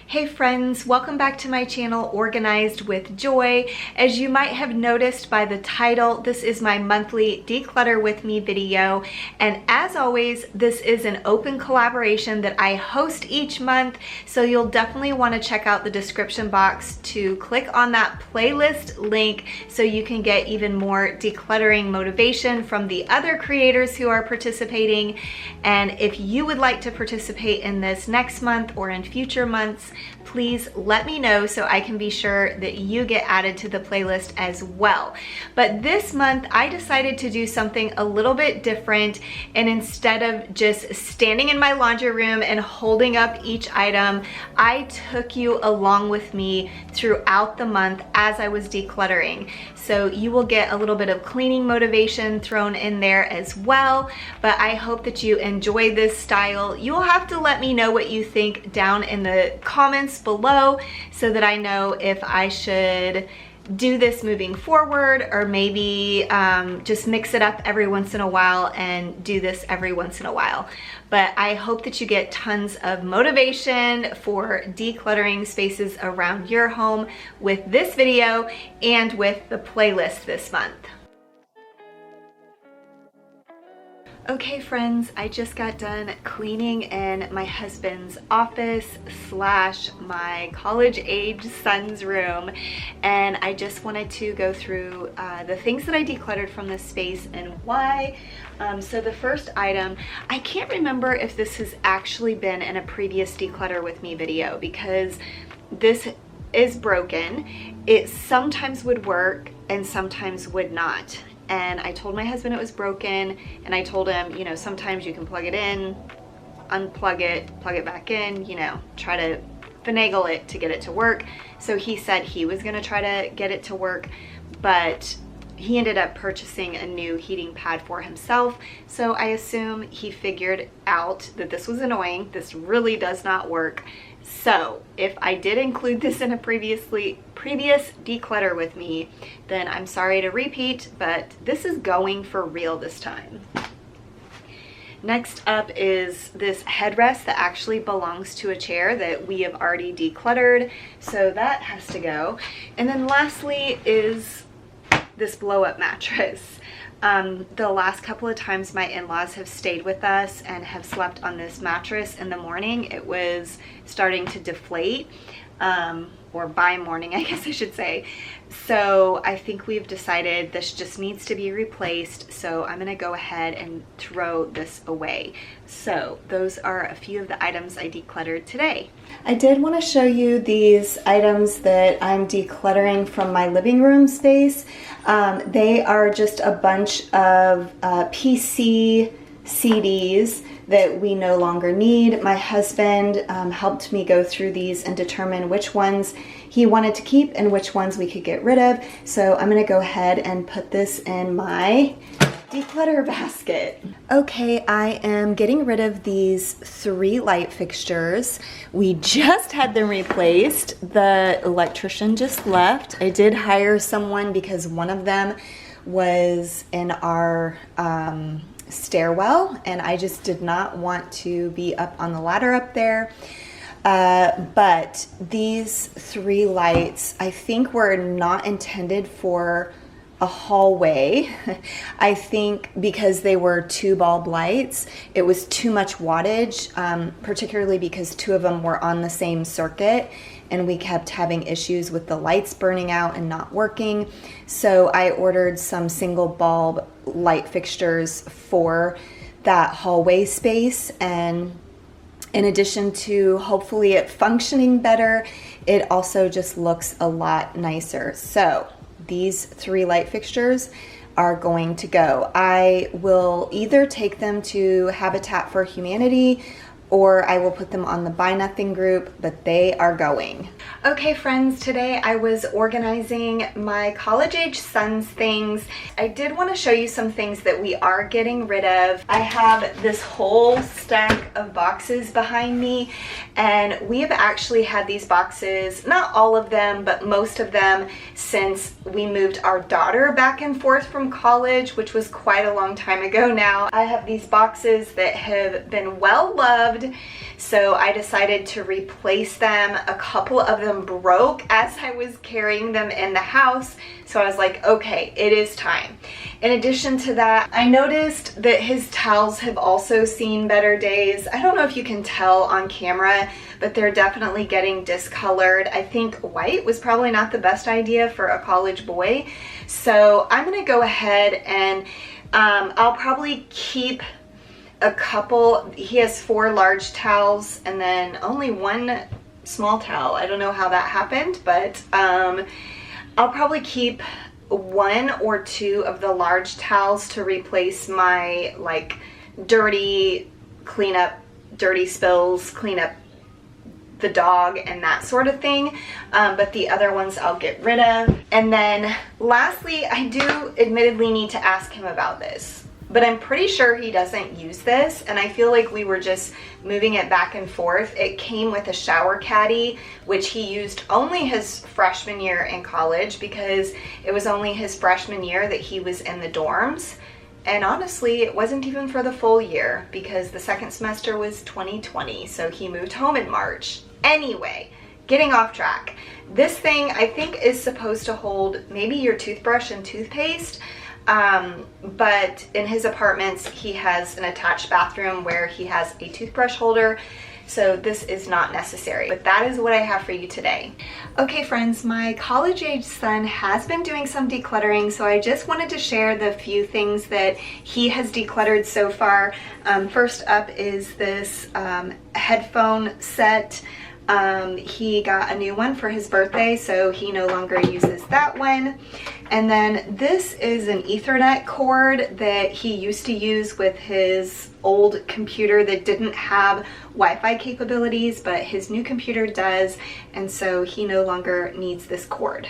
Hey friends, welcome back to my channel, Organized with Joy. As you might have noticed by the title, this is my monthly Declutter with Me video. And as always, this is an open collaboration that I host each month. So you'll definitely want to check out the description box to click on that playlist link so you can get even more decluttering motivation from the other creators who are participating. And if you would like to participate in this next month or in future months, please let me know so I can be sure that you get added to the playlist as well. But this month I decided to do something a little bit different, and instead of just standing in my laundry room and holding up each item, I took you along with me throughout the month as I was decluttering. So you will get a little bit of cleaning motivation thrown in there as well, but I hope that you enjoy this style. You'll have to let me know what you think down in the comments below so that I know if I should do this moving forward or maybe just mix it up every once in a while and do this every once in a while. But I hope that you get tons of motivation for decluttering spaces around your home with this video and with the playlist this month. Okay friends, I just got done cleaning in my husband's office slash my college age son's room, and I just wanted to go through the things that I decluttered from this space and why. So the first item, I can't remember if this has actually been in a previous Declutter with Me video because this is broken. It sometimes would work and sometimes would not. And I told my husband it was broken, and I told him, you know, sometimes you can plug it in, unplug it, plug it back in, you know, try to finagle it to get it to work. So he said he was gonna try to get it to work, but he ended up purchasing a new heating pad for himself. So I assume he figured out that this was annoying. This really does not work. So if I did include this in a previous Declutter with Me, then I'm sorry to repeat, but this is going for real this time. Next up is this headrest that actually belongs to a chair that we have already decluttered, so that has to go. And then lastly is this blow-up mattress. The last couple of times my in-laws have stayed with us and have slept on this mattress in the morning, it was starting to deflate, or by morning I guess I should say. So I think we've decided this just needs to be replaced, so I'm gonna go ahead and throw this away. So those are a few of the items I decluttered today. I did want to show you these items that I'm decluttering from my living room space. They are just a bunch of PC CDs that we no longer need. My husband helped me go through these and determine which ones he wanted to keep and which ones we could get rid of. So I'm gonna go ahead and put this in my declutter basket. Okay, I am getting rid of these 3 light fixtures. We just had them replaced. The electrician just left. I did hire someone because one of them was in our stairwell, and I just did not want to be up on the ladder up there. But these 3 lights, I think, were not intended for a hallway. I think because they were 2 bulb lights, it was too much wattage, particularly because 2 of them were on the same circuit, and we kept having issues with the lights burning out and not working. So I ordered some single bulb light fixtures for that hallway space, and in addition to hopefully it functioning better, it also just looks a lot nicer. So these 3 light fixtures are going to go. I will either take them to Habitat for Humanity or I will put them on the Buy Nothing group, but they are going. Okay friends, today I was organizing my college age son's things. I did want to show you some things that we are getting rid of. I have this whole stack of boxes behind me, and we have actually had these boxes, not all of them, but most of them, since we moved our daughter back and forth from college, which was quite a long time ago now. I have these boxes that have been well loved loved. So I decided to replace them. A couple of them broke as I was carrying them in the house. So I was like, okay, it is time. In addition to that, I noticed that his towels have also seen better days. I don't know if you can tell on camera, but they're definitely getting discolored. I think white was probably not the best idea for a college boy. So I'm gonna go ahead and I'll probably keep a couple. He has 4 large towels and then only 1 small towel. I don't know how that happened, but I'll probably keep 1 or 2 of the large towels to replace my like dirty cleanup, dirty spills, clean up the dog and that sort of thing, but the other ones I'll get rid of. And then lastly, I do admittedly need to ask him about this, but I'm pretty sure he doesn't use this, and I feel like we were just moving it back and forth. It came with a shower caddy, which he used only his freshman year in college because it was only his freshman year that he was in the dorms. And honestly, it wasn't even for the full year because the second semester was 2020, so he moved home in March. Anyway, getting off track. This thing I think is supposed to hold maybe your toothbrush and toothpaste, but in his apartments he has an attached bathroom where he has a toothbrush holder, so this is not necessary. But that is what I have for you today. Okay friends, my college-age son has been doing some decluttering, so I just wanted to share the few things that he has decluttered so far. First up is this headphone set. He got a new one for his birthday, so he no longer uses that one. And then this is an Ethernet cord that he used to use with his old computer that didn't have Wi-Fi capabilities, but his new computer does, and so he no longer needs this cord.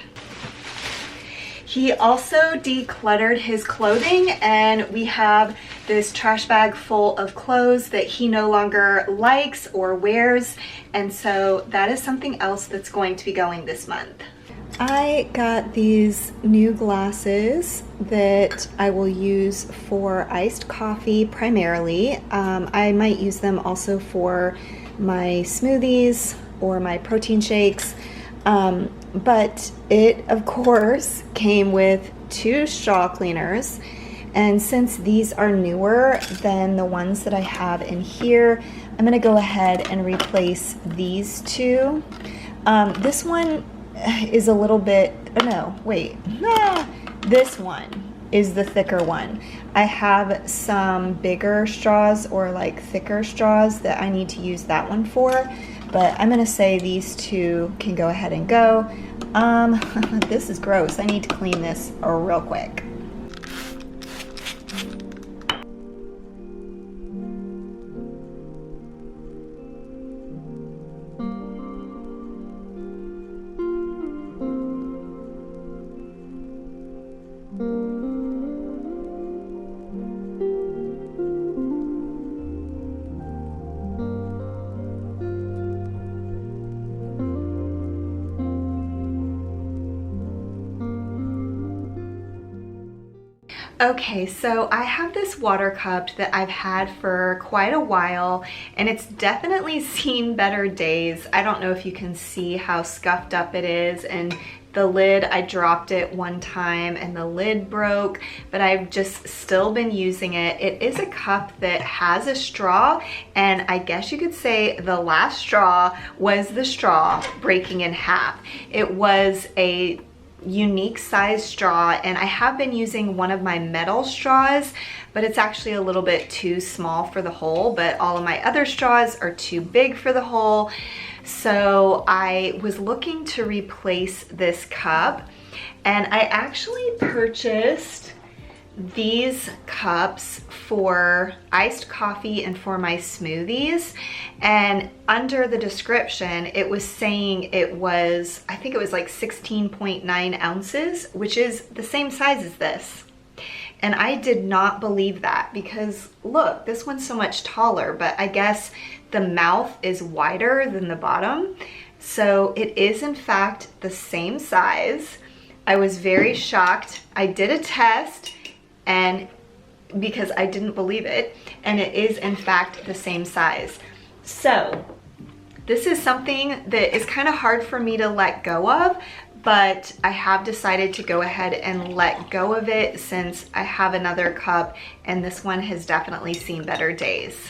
He also decluttered his clothing, and we have this trash bag full of clothes that he no longer likes or wears, and so that is something else that's going to be going this month. I got these new glasses that I will use for iced coffee primarily. I might use them also for my smoothies or my protein shakes. But it, of course, came with 2 straw cleaners. And since these are newer than the ones that I have in here, I'm gonna go ahead and replace these 2. This one is a little bit, this one is the thicker one. I have some bigger straws or like thicker straws that I need to use that one for, but I'm gonna say these 2 can go ahead and go. This is gross. I need to clean this real quick. Okay, so I have this water cup that I've had for quite a while, and it's definitely seen better days. I don't know if you can see how scuffed up it is, and the lid, I dropped it one time and the lid broke, but I've just still been using it. It is a cup that has a straw, and I guess you could say the last straw was the straw breaking in half. It was a unique size straw, and I have been using one of my metal straws, but it's actually a little bit too small for the hole, but all of my other straws are too big for the hole. So I was looking to replace this cup, and I actually purchased these cups for iced coffee and for my smoothies, and under the description it was saying it was, I think it was like 16.9 ounces, which is the same size as this. And I did not believe that because look, this one's so much taller, but I guess the mouth is wider than the bottom, so it is in fact the same size. I was very shocked. I did a test, and because I didn't believe it, and it is in fact the same size. So this is something that is kind of hard for me to let go of, but I have decided to go ahead and let go of it since I have another cup and this one has definitely seen better days.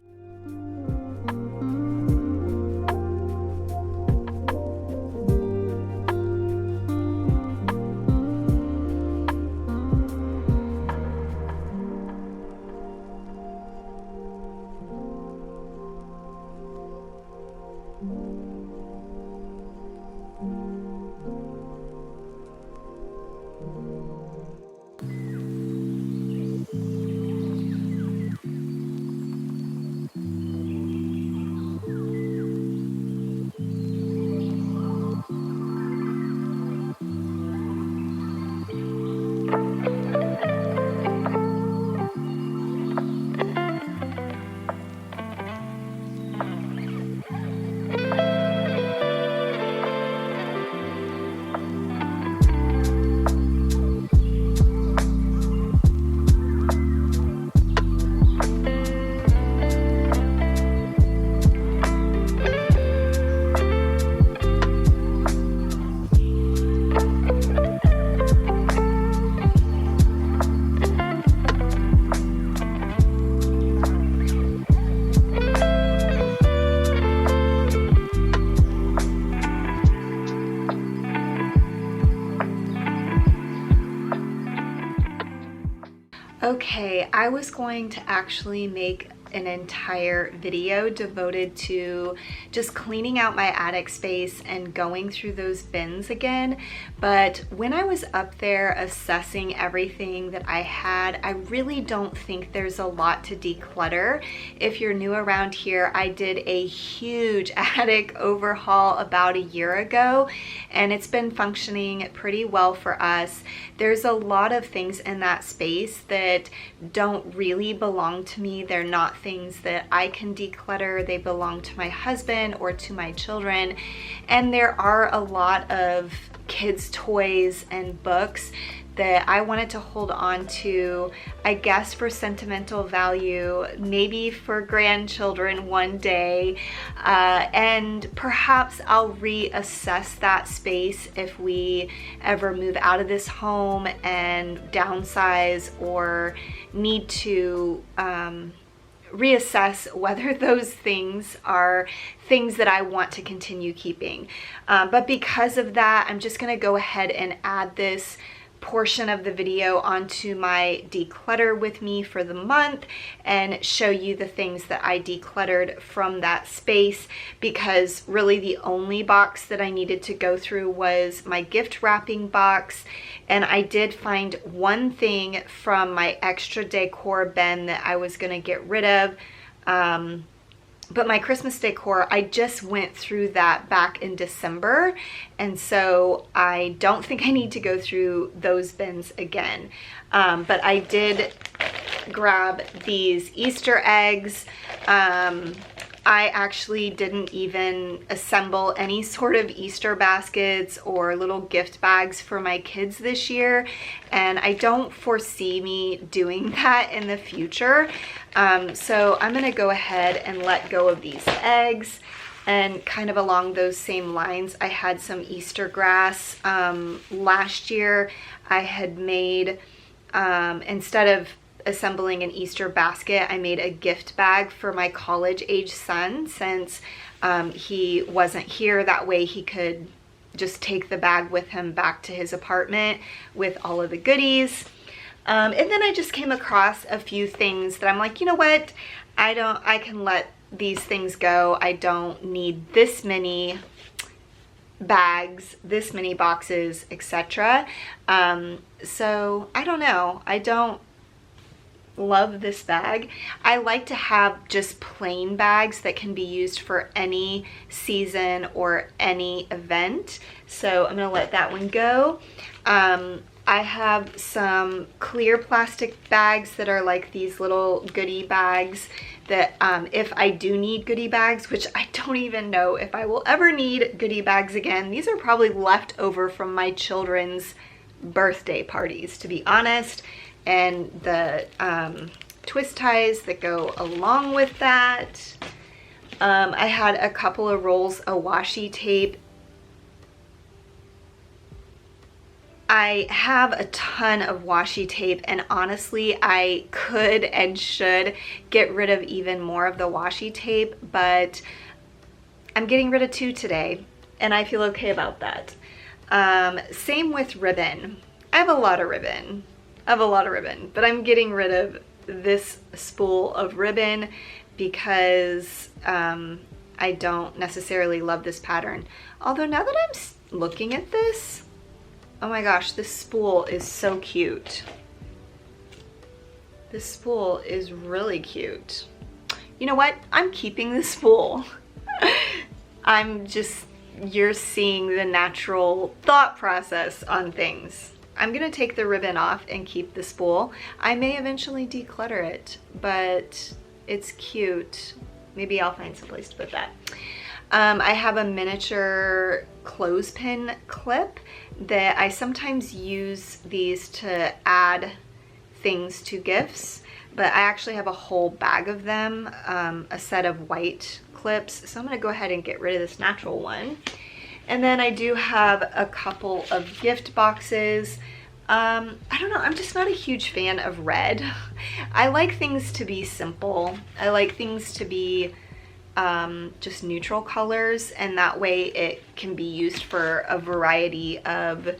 Okay, I was going to actually make an entire video devoted to just cleaning out my attic space and going through those bins again, but when I was up there assessing everything that I had, I really don't think there's a lot to declutter. If you're new around here, I did a huge attic overhaul about a year ago and it's been functioning pretty well for us. There's a lot of things in that space that don't really belong to me. They're not things that I can declutter. They belong to my husband or to my children. And there are a lot of kids' toys and books that I wanted to hold on to, I guess for sentimental value, maybe for grandchildren one day, and perhaps I'll reassess that space if we ever move out of this home and downsize or need to reassess whether those things are things that I want to continue keeping. But because of that, I'm just gonna go ahead and add this portion of the video onto my declutter with me for the month and show you the things that I decluttered from that space, because really the only box that I needed to go through was my gift wrapping box. And I did find one thing from my extra decor bin that I was going to get rid of. But my Christmas decor, I just went through that back in December, and so I don't think I need to go through those bins again. But I did grab these Easter eggs. I actually didn't even assemble any sort of Easter baskets or little gift bags for my kids this year, and I don't foresee me doing that in the future. So I'm gonna go ahead and let go of these eggs. And kind of along those same lines, I had some Easter grass. Last year I had made, instead of assembling an Easter basket, I made a gift bag for my college-age son since he wasn't here. That way he could just take the bag with him back to his apartment with all of the goodies. And then I just came across a few things that I'm like, you know what, I can let these things go. I don't need this many bags, this many boxes, etc. So I don't know, I don't love this bag. I like to have just plain bags that can be used for any season or any event. So I'm gonna let that one go. I have some clear plastic bags that are like these little goodie bags that if I do need goodie bags, which I don't even know if I will ever need goodie bags again. These are probably left over from my children's birthday parties, to be honest. And the twist ties that go along with that. I had a couple of rolls of washi tape. I have a ton of washi tape, and honestly, I could and should get rid of even more of the washi tape, but I'm getting rid of 2 today, and I feel okay about that. Same with ribbon. I have a lot of ribbon. But I'm getting rid of this spool of ribbon because I don't necessarily love this pattern. Although now that I'm looking at this, oh my gosh, this spool is so cute. This spool is really cute. You know what? I'm keeping this spool. You're seeing the natural thought process on things. I'm gonna take the ribbon off and keep the spool. I may eventually declutter it, but it's cute. Maybe I'll find some place to put that. I have a miniature clothespin clip that I sometimes use these to add things to gifts, but I actually have a whole bag of them, a set of white clips. So I'm gonna go ahead and get rid of this natural one. And then I do have a couple of gift boxes. I don't know, I'm just not a huge fan of red. I like things to be simple. I like things to be just neutral colors, and that way it can be used for a variety of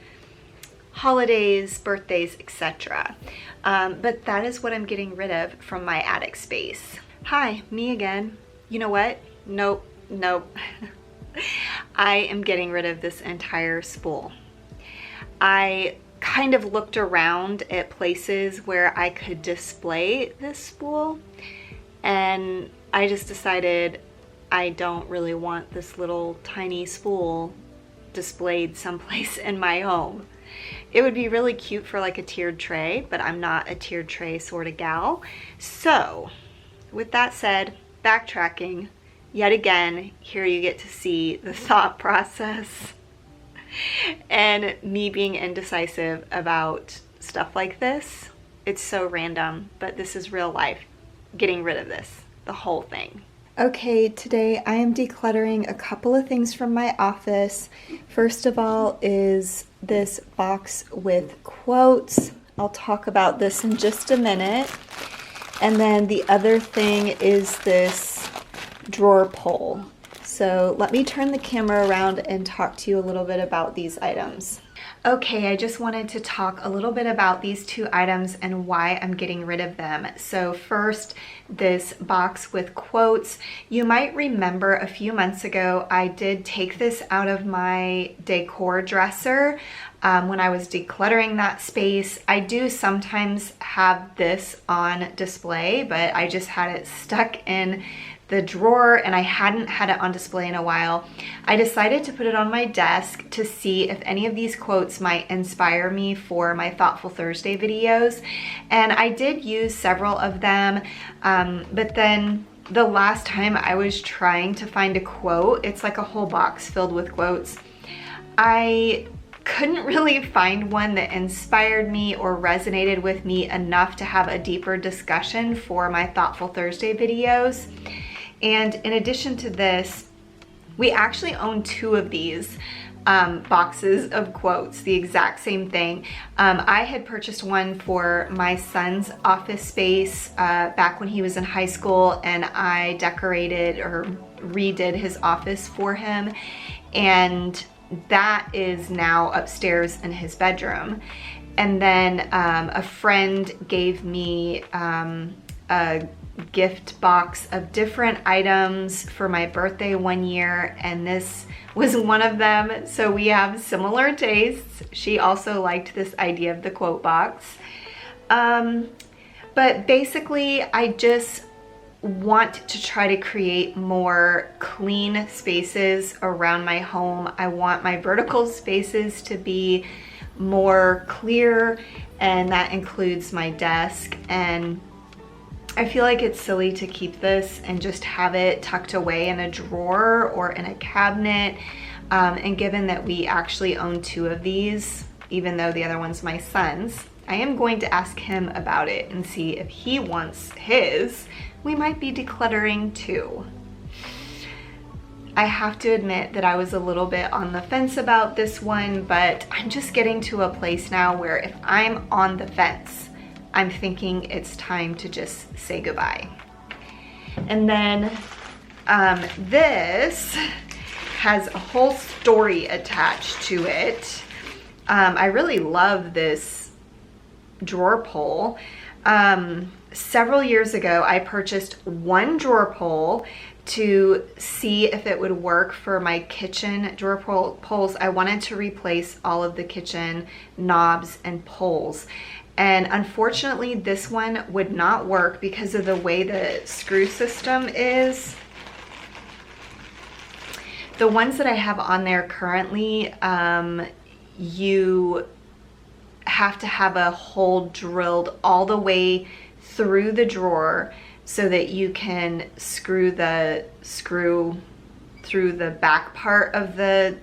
holidays, birthdays, etc. But that is what I'm getting rid of from my attic space. Hi, me again. You know what? Nope. I am getting rid of this entire spool. I kind of looked around at places where I could display this spool, and I just decided I don't really want this little tiny spool displayed someplace in my home. It would be really cute for like a tiered tray, but I'm not a tiered tray sort of gal. So with that said, backtracking, yet again, here you get to see the thought process and me being indecisive about stuff like this. It's so random, but this is real life. Getting rid of this, the whole thing. Okay, today I am decluttering a couple of things from my office. First of all is this box with quotes. I'll talk about this in just a minute. And then the other thing is this drawer pull. So let me turn the camera around and talk to you a little bit about these items. Okay, I just wanted to talk a little bit about these 2 items and why I'm getting rid of them. So first, this box with quotes. You might remember a few months ago, I did take this out of my decor dresser when I was decluttering that space. I do sometimes have this on display, but I just had it stuck in the drawer and I hadn't had it on display in a while. I decided to put it on my desk to see if any of these quotes might inspire me for my Thoughtful Thursday videos. And I did use several of them, but then the last time I was trying to find a quote, it's like a whole box filled with quotes. I couldn't really find one that inspired me or resonated with me enough to have a deeper discussion for my Thoughtful Thursday videos. And in addition to this, we actually own 2 of these boxes of quotes, the exact same thing. I had purchased one for my son's office space back when he was in high school, and I decorated or redid his office for him. And that is now upstairs in his bedroom. And then a friend gave me a gift box of different items for my birthday one year, and this was one of them. So we have similar tastes. She also liked this idea of the quote box. But basically, I just want to try to create more clean spaces around my home. I want my vertical spaces to be more clear, and that includes my desk. And I feel like it's silly to keep this and just have it tucked away in a drawer or in a cabinet. And given that we actually own 2 of these, even though the other one's my son's, I am going to ask him about it and see if he wants his. We might be decluttering too. I have to admit that I was a little bit on the fence about this one, but I'm just getting to a place now where if I'm on the fence, I'm thinking it's time to just say goodbye. And then this has a whole story attached to it. I really love this drawer pull. Several years ago, I purchased one drawer pull to see if it would work for my kitchen drawer pulls. I wanted to replace all of the kitchen knobs and pulls. And unfortunately, this one would not work because of the way the screw system is. The ones that I have on there currently, you have to have a hole drilled all the way through the drawer so that you can screw through the back part of the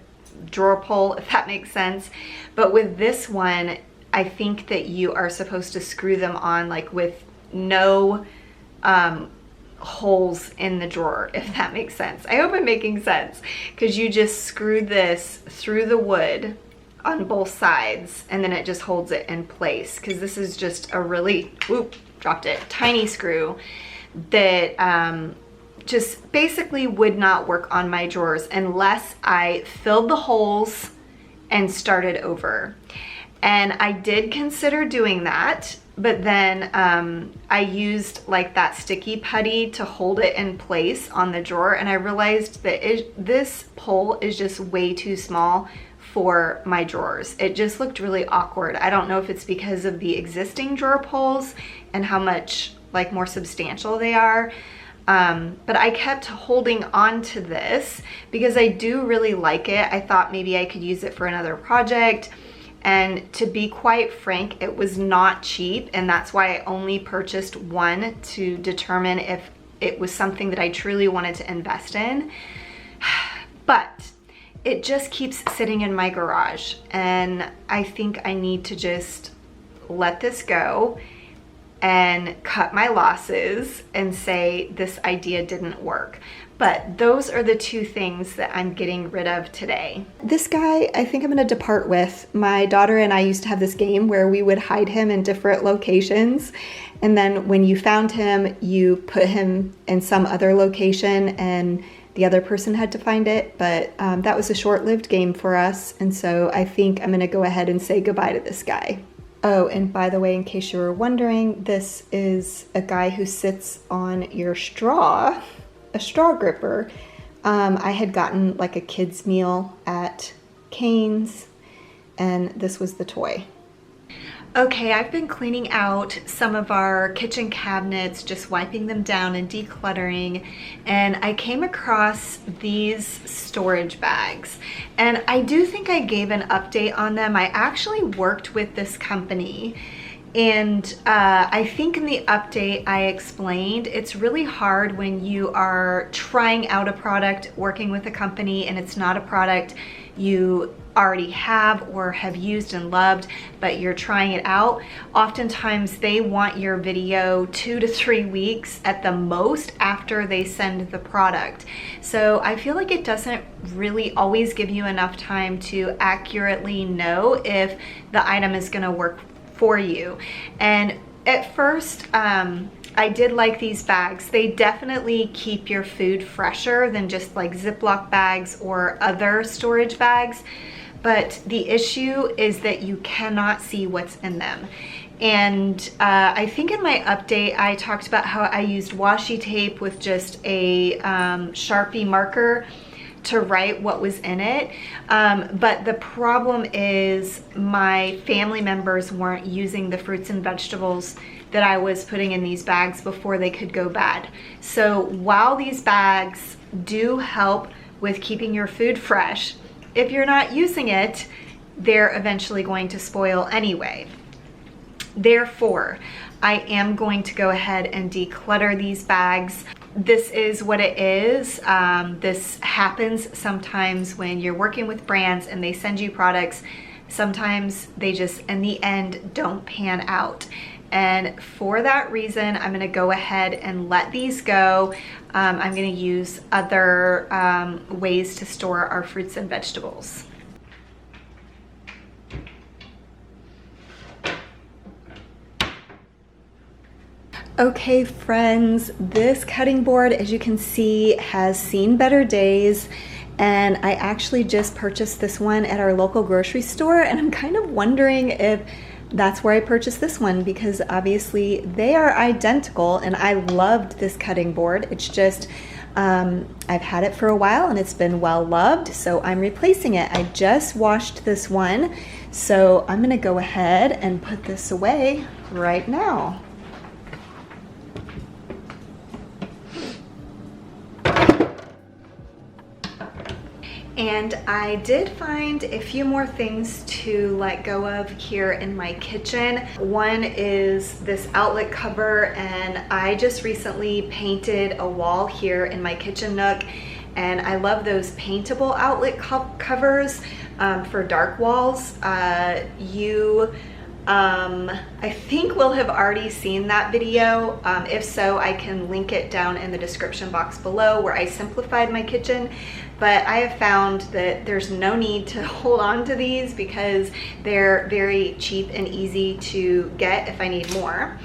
drawer pull, if that makes sense. But with this one, I think that you are supposed to screw them on like with no holes in the drawer, if that makes sense. I hope I'm making sense, because you just screw this through the wood on both sides and then it just holds it in place, because this is just a really, whoop, dropped it, tiny screw that just basically would not work on my drawers unless I filled the holes and started over. And I did consider doing that, but then I used like that sticky putty to hold it in place on the drawer, and I realized that this pull is just way too small for my drawers. It just looked really awkward. I don't know if it's because of the existing drawer pulls and how much like more substantial they are. But I kept holding on to this because I do really like it. I thought maybe I could use it for another project. And to be quite frank, it was not cheap, and that's why I only purchased one to determine if it was something that I truly wanted to invest in. But it just keeps sitting in my garage, and I think I need to just let this go and cut my losses and say this idea didn't work. But those are the two things that I'm getting rid of today. This guy, I think I'm gonna depart with. My daughter and I used to have this game where we would hide him in different locations. And then when you found him, you put him in some other location and the other person had to find it. But that was a short-lived game for us. And so I think I'm gonna go ahead and say goodbye to this guy. Oh, and by the way, in case you were wondering, this is a guy who sits on your straw, a straw gripper. I had gotten like a kid's meal at Cane's, and this was the toy. Okay, I've been cleaning out some of our kitchen cabinets, just wiping them down and decluttering, and I came across these storage bags. And I do think I gave an update on them. I actually worked with this company, and I think in the update I explained it's really hard when you are trying out a product, working with a company, and it's not a product you already have or have used and loved, but you're trying it out. Oftentimes they want your video 2 to 3 weeks at the most after they send the product. So I feel like it doesn't really always give you enough time to accurately know if the item is gonna work for you. And at first, I did like these bags. They definitely keep your food fresher than just like Ziploc bags or other storage bags. But the issue is that you cannot see what's in them. And I think in my update, I talked about how I used washi tape with just a Sharpie marker to write what was in it. But the problem is my family members weren't using the fruits and vegetables that I was putting in these bags before they could go bad. So while these bags do help with keeping your food fresh, if you're not using it, they're eventually going to spoil anyway. Therefore, I am going to go ahead and declutter these bags. This is what it is. This happens sometimes when you're working with brands and they send you products. Sometimes they just, in the end, don't pan out. And for that reason, I'm gonna go ahead and let these go. I'm gonna use other ways to store our fruits and vegetables. Okay friends, this cutting board, as you can see, has seen better days, and I actually just purchased this one at our local grocery store, and I'm kind of wondering if that's where I purchased this one, because obviously they are identical and I loved this cutting board. It's just I've had it for a while and it's been well loved, so I'm replacing it. I just washed this one, so I'm gonna go ahead and put this away right now. And I did find a few more things to let go of here in my kitchen. One is this outlet cover, and I just recently painted a wall here in my kitchen nook, and I love those paintable outlet covers for dark walls. I think we'll have already seen that video. If so, I can link it down in the description box below, where I simplified my kitchen. But I have found that there's no need to hold on to these because they're very cheap and easy to get if I need more.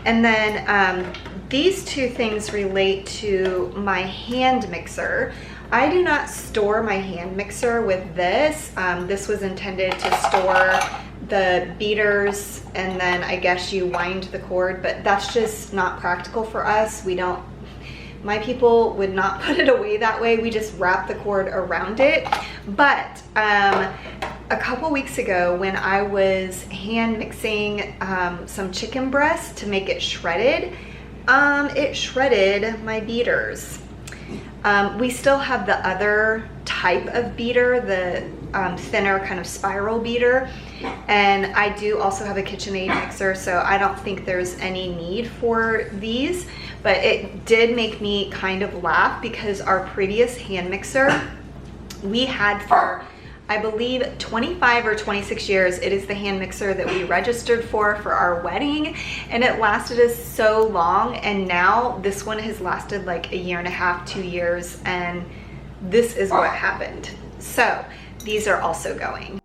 And then these two things relate to my hand mixer. I do not store my hand mixer with this. This was intended to store the beaters, and then I guess you wind the cord, but that's just not practical for us. My people would not put it away that way. We just wrap the cord around it. But a couple weeks ago, when I was hand mixing some chicken breast to make it shredded my beaters. We still have the other type of beater, the thinner kind of spiral beater, and I do also have a KitchenAid mixer, so I don't think there's any need for these. But it did make me kind of laugh because our previous hand mixer we had for, I believe, 25 or 26 years. It is the hand mixer that we registered for our wedding, and it lasted us so long, and now this one has lasted like a year and a half, 2 years, and this is what happened. So these are also going.